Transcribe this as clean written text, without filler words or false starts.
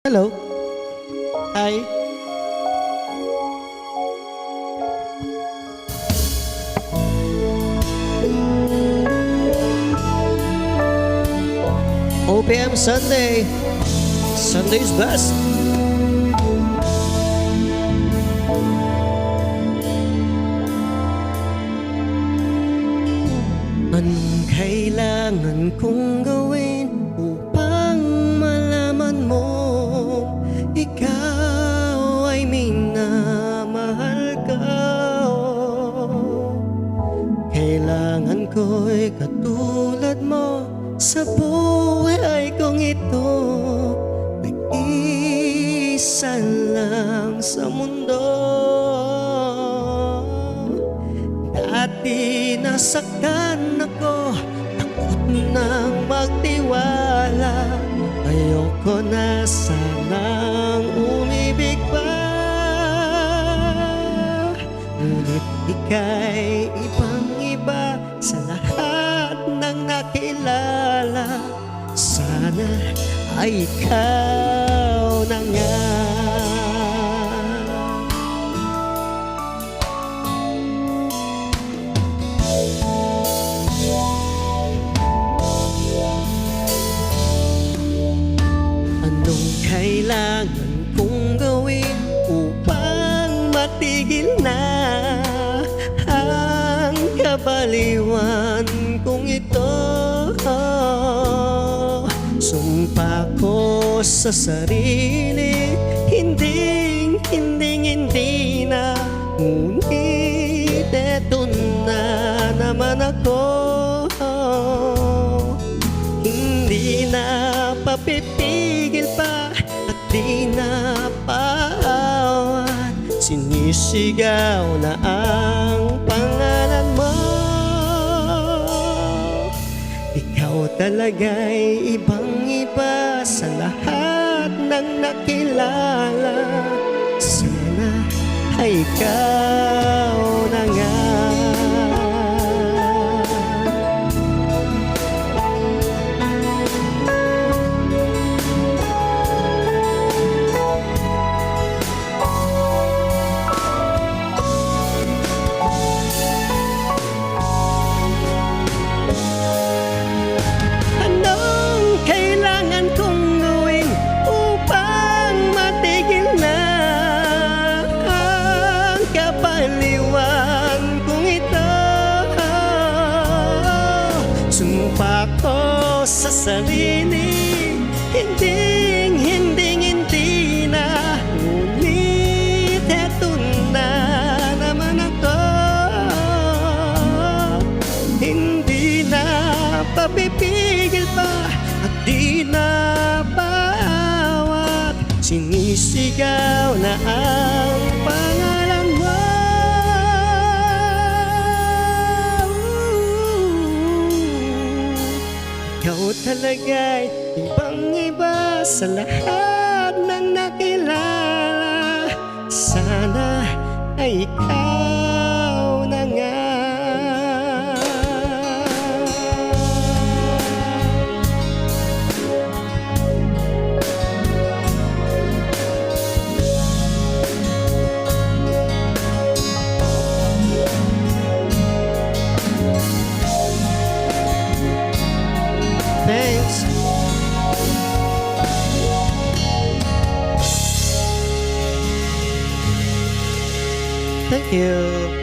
Hello. Hi. OPM Sunday. Sunday's best. Anong kailangan kong gawin upang malaman mo ikaw ay minamahal ka? Kailangan ko'y katulad mo sa buhay kong ito. Nag-isa lang sa mundo. Dati nasaktan ako, takot nang magtiwala. Ayoko na sanang umibig pa. Ngunit ika'y ibang-iba sa lahat ng nakilala. Sana ay ikaw na nga. Anong kailangan kong gawin upang matigil na ang kabaliwan kong ito? Sumpa ko sa sarili, hindi na. Ngunit eto na naman ako. Hindi na papipigil pa at di na paawat. Sinisigaw na ang pangalan mo. Ikaw talaga'y ibang-iba sa lahat ng nakilala. Sana ay ikaw na nga. Sumpa ko sa sarili, hindi na. Ngunit eto na naman ako. Hindi na papipigil pa at di na paawat. Sinisigaw na ang pangalan mo. Ikaw talaga'y ibang-iba sa lahat ng nakilala. Sana ay ikaw na nga. Thanks. Thank you.